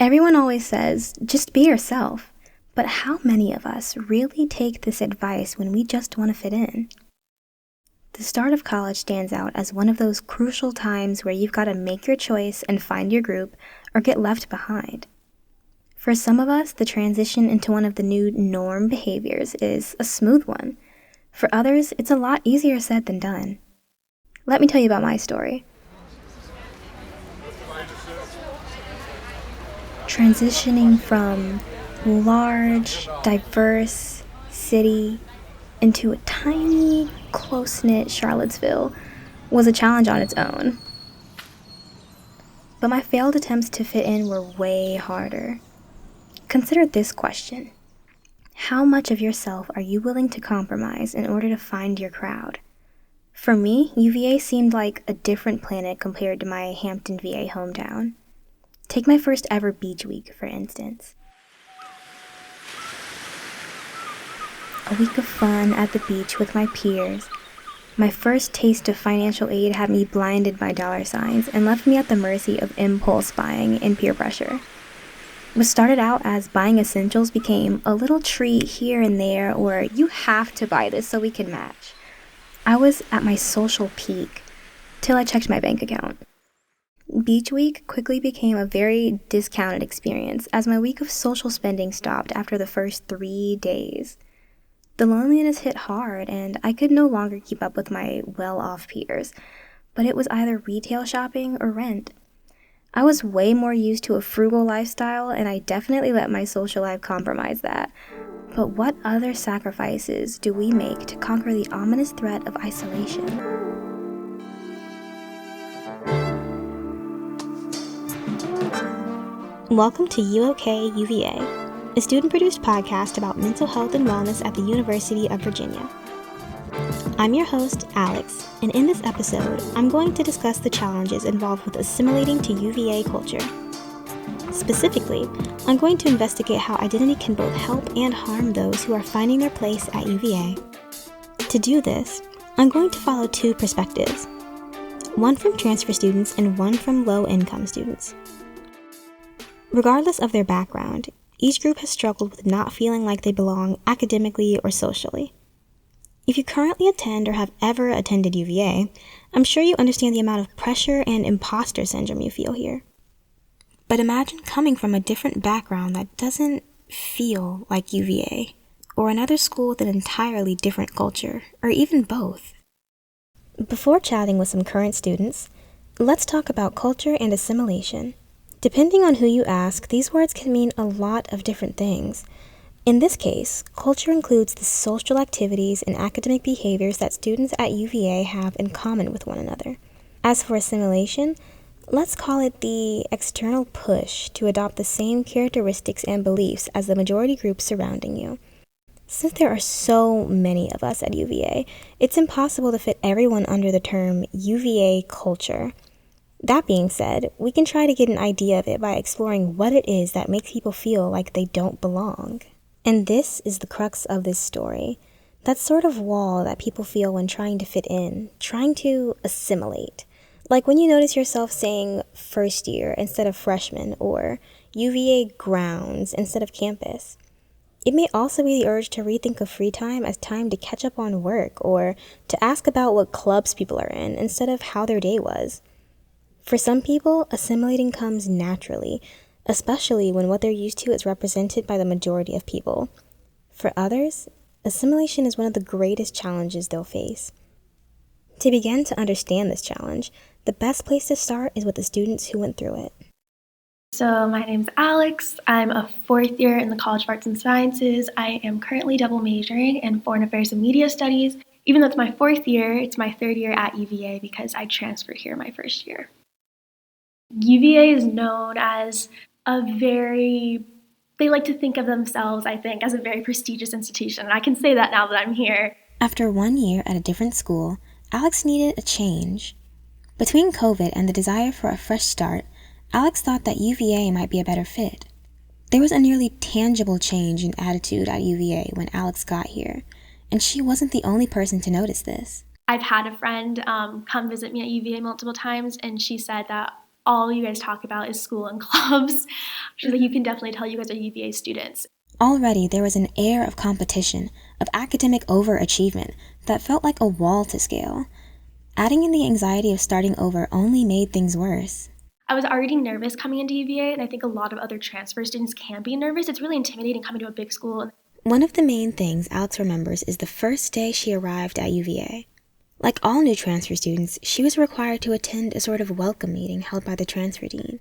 Everyone always says, just be yourself. But how many of us really take this advice when we just want to fit in? The start of college stands out as one of those crucial times where you've got to make your choice and find your group or get left behind. For some of us, the transition into one of the new norm behaviors is a smooth one. For others, it's a lot easier said than done. Let me tell you about my story. Transitioning from large, diverse city into a tiny, close-knit Charlottesville was a challenge on its own. But my failed attempts to fit in were way harder. Consider this question. How much of yourself are you willing to compromise in order to find your crowd? For me, UVA seemed like a different planet compared to my Hampton, VA hometown. Take my first ever beach week, for instance. A week of fun at the beach with my peers. My first taste of financial aid had me blinded by dollar signs and left me at the mercy of impulse buying and peer pressure. What started out as buying essentials became a little treat here and there, or you have to buy this so we can match. I was at my social peak till I checked my bank account. Beach week quickly became a very discounted experience as my week of social spending stopped after the first 3 days. The loneliness hit hard and I could no longer keep up with my well-off peers, but it was either retail shopping or rent. I was way more used to a frugal lifestyle, and I definitely let my social life compromise that. But what other sacrifices do we make to conquer the ominous threat of isolation? Welcome to UOK UVA, a student-produced podcast about mental health and wellness at the University of Virginia. I'm your host, Alex, and in this episode, I'm going to discuss the challenges involved with assimilating to UVA culture. Specifically, I'm going to investigate how identity can both help and harm those who are finding their place at UVA. To do this, I'm going to follow two perspectives, one from transfer students and one from low-income students. Regardless of their background, each group has struggled with not feeling like they belong academically or socially. If you currently attend or have ever attended UVA, I'm sure you understand the amount of pressure and imposter syndrome you feel here. But imagine coming from a different background that doesn't feel like UVA, or another school with an entirely different culture, or even both. Before chatting with some current students, let's talk about culture and assimilation. Depending on who you ask, these words can mean a lot of different things. In this case, culture includes the social activities and academic behaviors that students at UVA have in common with one another. As for assimilation, let's call it the external push to adopt the same characteristics and beliefs as the majority group surrounding you. Since there are so many of us at UVA, it's impossible to fit everyone under the term UVA culture. That being said, we can try to get an idea of it by exploring what it is that makes people feel like they don't belong. And this is the crux of this story. That sort of wall that people feel when trying to fit in, trying to assimilate. Like when you notice yourself saying first year instead of freshman, or UVA grounds instead of campus. It may also be the urge to rethink of free time as time to catch up on work, or to ask about what clubs people are in instead of how their day was. For some people, assimilating comes naturally, especially when what they're used to is represented by the majority of people. For others, assimilation is one of the greatest challenges they'll face. To begin to understand this challenge, the best place to start is with the students who went through it. So my name's Alex. I'm a fourth year in the College of Arts and Sciences. I am currently double majoring in Foreign Affairs and Media Studies. Even though it's my fourth year, it's my third year at UVA because I transferred here my first year. UVA is known as they like to think of themselves, I think, as a very prestigious institution. And I can say that now that I'm here. After 1 year at a different school, Alex needed a change. Between COVID and the desire for a fresh start, Alex thought that UVA might be a better fit. There was a nearly tangible change in attitude at UVA when Alex got here, and she wasn't the only person to notice this. I've had a friend come visit me at UVA multiple times, and she said that all you guys talk about is school and clubs. She's like, you can definitely tell you guys are UVA students. Already, there was an air of competition, of academic overachievement that felt like a wall to scale. Adding in the anxiety of starting over only made things worse. I was already nervous coming into UVA, and I think a lot of other transfer students can be nervous. It's really intimidating coming to a big school. One of the main things Alex remembers is the first day she arrived at UVA. Like all new transfer students, she was required to attend a sort of welcome meeting held by the transfer dean,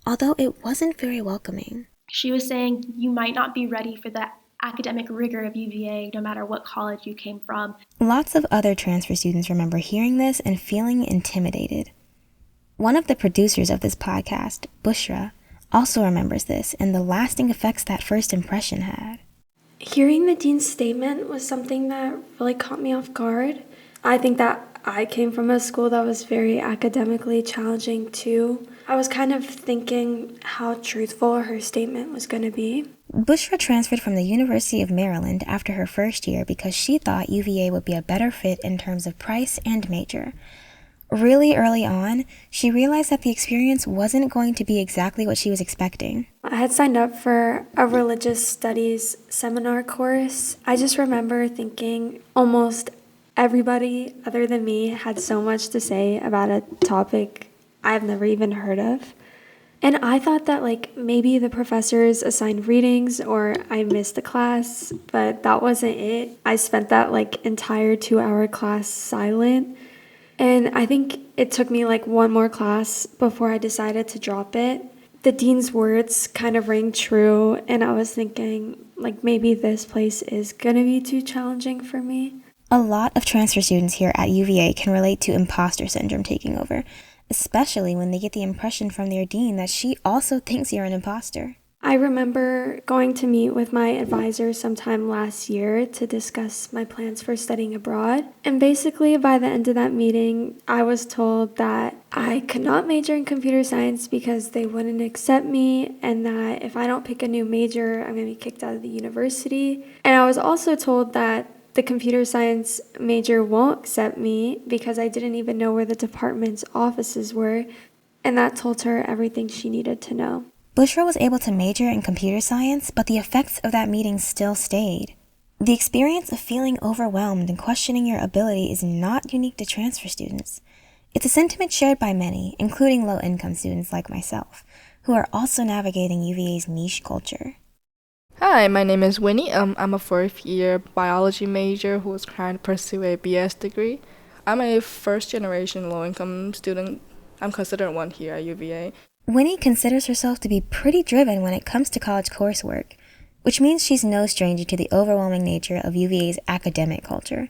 although it wasn't very welcoming. She was saying you might not be ready for the academic rigor of UVA no matter what college you came from. Lots of other transfer students remember hearing this and feeling intimidated. One of the producers of this podcast, Bushra, also remembers this and the lasting effects that first impression had. Hearing the dean's statement was something that really caught me off guard. I think that I came from a school that was very academically challenging too. I was kind of thinking how truthful her statement was going to be. Bushra transferred from the University of Maryland after her first year because she thought UVA would be a better fit in terms of price and major. Really early on, she realized that the experience wasn't going to be exactly what she was expecting. I had signed up for a religious studies seminar course. I just remember thinking almost everybody other than me had so much to say about a topic I've never even heard of. And I thought that maybe the professors assigned readings or I missed a class, but that wasn't it. I spent that entire 2-hour class silent. And I think it took me one more class before I decided to drop it. The dean's words kind of rang true, and I was thinking maybe this place is gonna be too challenging for me. A lot of transfer students here at UVA can relate to imposter syndrome taking over, especially when they get the impression from their dean that she also thinks you're an imposter. I remember going to meet with my advisor sometime last year to discuss my plans for studying abroad. And basically, by the end of that meeting, I was told that I could not major in computer science because they wouldn't accept me, and that if I don't pick a new major, I'm going to be kicked out of the university. And I was also told that the computer science major won't accept me because I didn't even know where the department's offices were, and that told her everything she needed to know. Bushra was able to major in computer science, but the effects of that meeting still stayed. The experience of feeling overwhelmed and questioning your ability is not unique to transfer students. It's a sentiment shared by many, including low-income students like myself, who are also navigating UVA's niche culture. Hi, my name is Winnie. I'm a fourth-year biology major who is trying to pursue a BS degree. I'm a first-generation low-income student. I'm considered one here at UVA. Winnie considers herself to be pretty driven when it comes to college coursework, which means she's no stranger to the overwhelming nature of UVA's academic culture.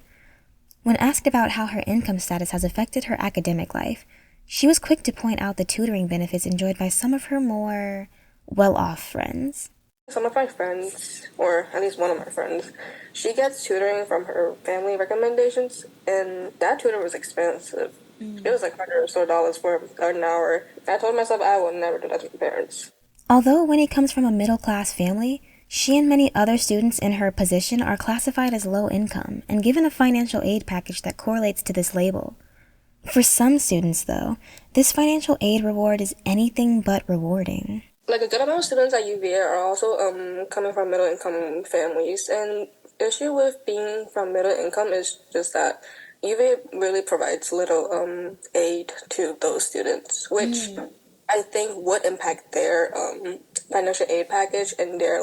When asked about how her income status has affected her academic life, she was quick to point out the tutoring benefits enjoyed by some of her more well-off friends. Some of my friends, or at least one of my friends, she gets tutoring from her family recommendations, and that tutor was expensive. It was $100 or so for an hour. I told myself I would never do that to my parents. Although Winnie comes from a middle-class family, she and many other students in her position are classified as low income and given a financial aid package that correlates to this label. For some students, though, this financial aid reward is anything but rewarding. A good amount of students at UVA are also coming from middle-income families, and the issue with being from middle income is just that UVA really provides little aid to those students, which I think would impact their financial aid package and their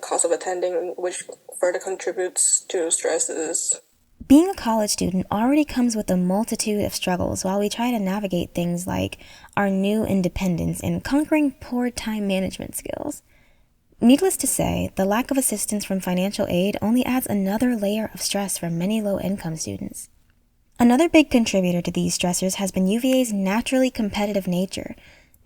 cost of attending, which further contributes to stresses. Being a college student already comes with a multitude of struggles while we try to navigate things like our new independence and conquering poor time management skills. Needless to say, the lack of assistance from financial aid only adds another layer of stress for many low-income students. Another big contributor to these stressors has been UVA's naturally competitive nature,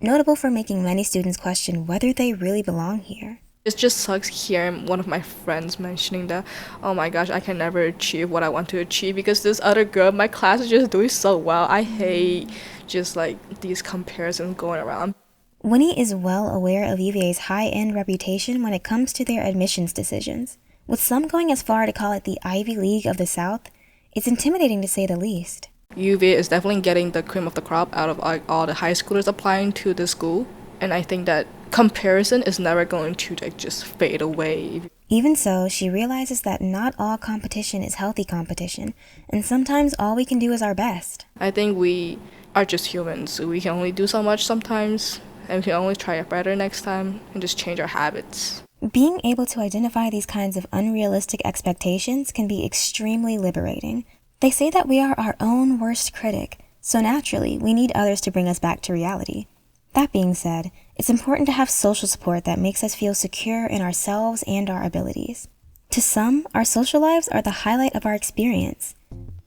notable for making many students question whether they really belong here. It just sucks hearing one of my friends mentioning that, oh my gosh, I can never achieve what I want to achieve because this other girl in my class is just doing so well. I hate just these comparisons going around. Winnie is well aware of UVA's high-end reputation when it comes to their admissions decisions. With some going as far to call it the Ivy League of the South, it's intimidating to say the least. UVA is definitely getting the cream of the crop out of like all the high schoolers applying to the school, and I think that comparison is never going to like just fade away. Even so, she realizes that not all competition is healthy competition, and sometimes all we can do is our best. I think we are just humans, so we can only do so much sometimes, and we can only try it better next time and just change our habits. Being able to identify these kinds of unrealistic expectations can be extremely liberating. They say that we are our own worst critic, so naturally, we need others to bring us back to reality. That being said, it's important to have social support that makes us feel secure in ourselves and our abilities. To some, our social lives are the highlight of our experience,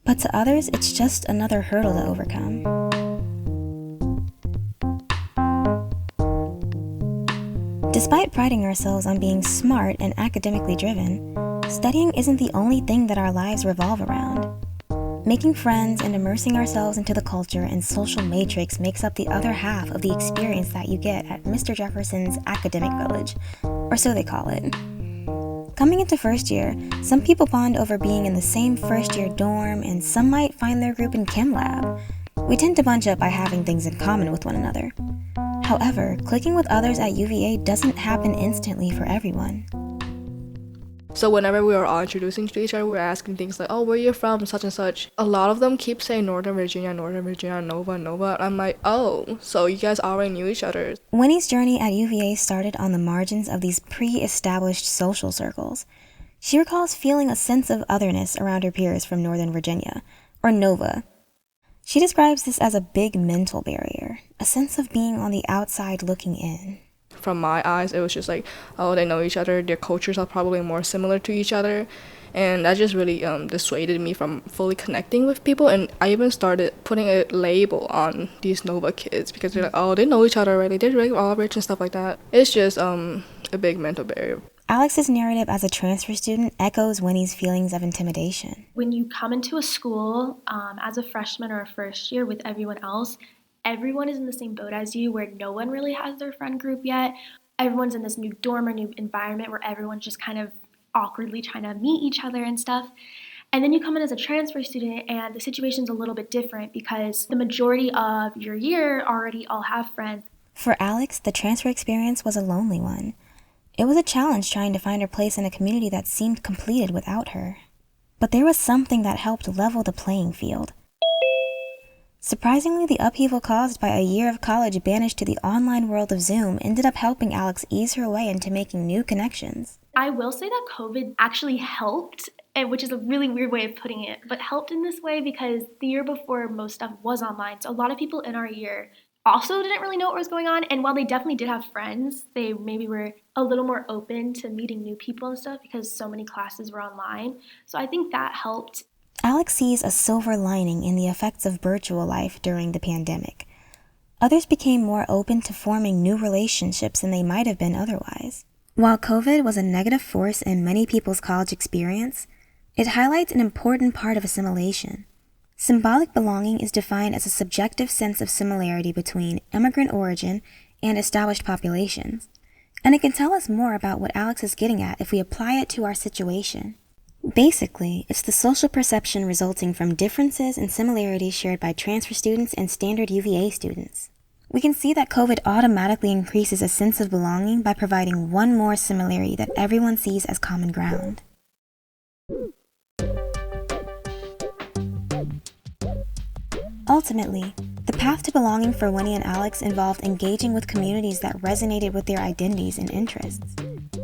but to others, it's just another hurdle to overcome. Despite priding ourselves on being smart and academically driven, studying isn't the only thing that our lives revolve around. Making friends and immersing ourselves into the culture and social matrix makes up the other half of the experience that you get at Mr. Jefferson's academic village, or so they call it. Coming into first year, some people bond over being in the same first year dorm, and some might find their group in Chem Lab. We tend to bunch up by having things in common with one another. However, clicking with others at UVA doesn't happen instantly for everyone. So whenever we are all introducing to each other, we're asking things like, oh, where are you from, such and such. A lot of them keep saying Northern Virginia, Nova. And I'm like, oh, so you guys already knew each other. Winnie's journey at UVA started on the margins of these pre-established social circles. She recalls feeling a sense of otherness around her peers from Northern Virginia, or Nova. She describes this as a big mental barrier, a sense of being on the outside looking in. From my eyes, it was just like, oh, they know each other, their cultures are probably more similar to each other, and that just really dissuaded me from fully connecting with people. And I even started putting a label on these Nova kids because they're like, oh, they know each other already, they're really all rich and stuff like that. It's just a big mental barrier. Alex's narrative as a transfer student echoes Winnie's feelings of intimidation. When you come into a school as a freshman or a first year with everyone else, everyone is in the same boat as you, where no one really has their friend group yet. Everyone's in this new dorm or new environment where everyone's just kind of awkwardly trying to meet each other and stuff. And then you come in as a transfer student and the situation's a little bit different because the majority of your year already all have friends. For Alex, the transfer experience was a lonely one. It was a challenge trying to find her place in a community that seemed completed without her. But there was something that helped level the playing field. Surprisingly, the upheaval caused by a year of college banished to the online world of Zoom ended up helping Alex ease her way into making new connections. I will say that COVID actually helped, which is a really weird way of putting it, but helped in this way because the year before most stuff was online. So a lot of people in our year also didn't really know what was going on. And while they definitely did have friends, they maybe were a little more open to meeting new people and stuff because so many classes were online. So I think that helped. Alex sees a silver lining in the effects of virtual life during the pandemic. Others became more open to forming new relationships than they might have been otherwise. While COVID was a negative force in many people's college experience, it highlights an important part of assimilation. Symbolic belonging is defined as a subjective sense of similarity between immigrant origin and established populations, and it can tell us more about what Alex is getting at if we apply it to our situation. Basically, it's the social perception resulting from differences and similarities shared by transfer students and standard UVA students. We can see that COVID automatically increases a sense of belonging by providing one more similarity that everyone sees as common ground. Ultimately, the path to belonging for Winnie and Alex involved engaging with communities that resonated with their identities and interests.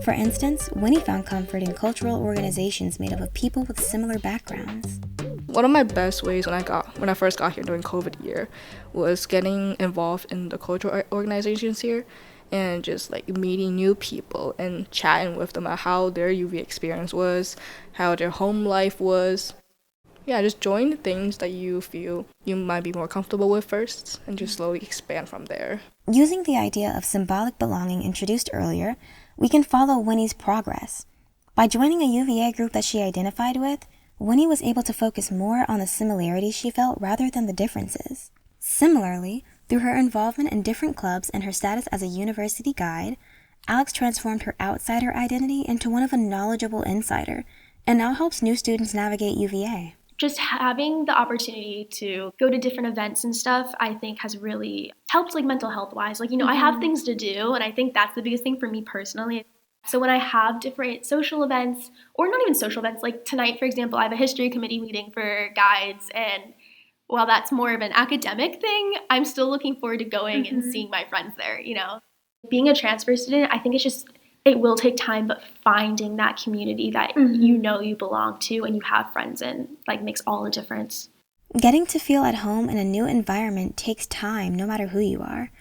For instance, Winnie found comfort in cultural organizations made up of people with similar backgrounds. One of my best ways when I first got here during COVID year was getting involved in the cultural organizations here and just like meeting new people and chatting with them about how their UV experience was, how their home life was. Yeah, just join things that you feel you might be more comfortable with first and just slowly expand from there. Using the idea of symbolic belonging introduced earlier, we can follow Winnie's progress. By joining a UVA group that she identified with, Winnie was able to focus more on the similarities she felt rather than the differences. Similarly, through her involvement in different clubs and her status as a university guide, Alex transformed her outsider identity into one of a knowledgeable insider and now helps new students navigate UVA. just having the opportunity to go to different events and stuff, I think has really helped like mental health wise. Like, I have things to do, and I think that's the biggest thing for me personally. So when I have different social events, or not even social events, like tonight, for example, I have a history committee meeting for guides, and while that's more of an academic thing, I'm still looking forward to going and seeing my friends there, Being a transfer student, I think it will take time, but finding that community that you belong to and you have friends in, like, makes all the difference. Getting to feel at home in a new environment takes time, no matter who you are.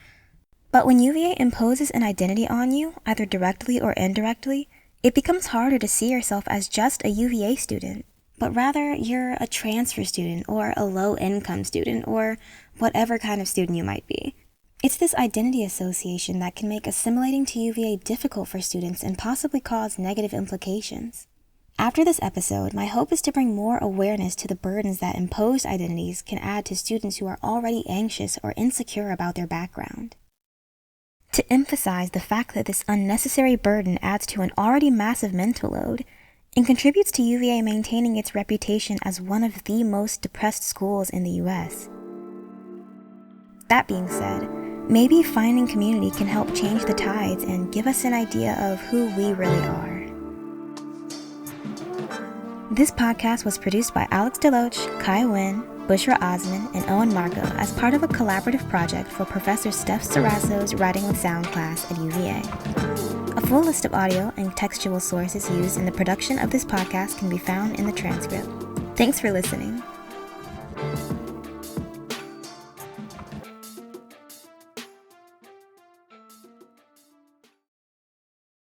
But when UVA imposes an identity on you, either directly or indirectly, it becomes harder to see yourself as just a UVA student, but rather you're a transfer student or a low-income student or whatever kind of student you might be. It's this identity association that can make assimilating to UVA difficult for students and possibly cause negative implications. After this episode, my hope is to bring more awareness to the burdens that imposed identities can add to students who are already anxious or insecure about their background. To emphasize the fact that this unnecessary burden adds to an already massive mental load and contributes to UVA maintaining its reputation as one of the most depressed schools in the U.S. That being said, maybe finding community can help change the tides and give us an idea of who we really are. This podcast was produced by DeLoach, Khai, Nguyen, Bushra, Osman, and Owen Markow as part of a collaborative project for Professor Steph Sarasso's Writing with Sound class at UVA. A full list of audio and textual sources used in the production of this podcast can be found in the transcript. Thanks for listening.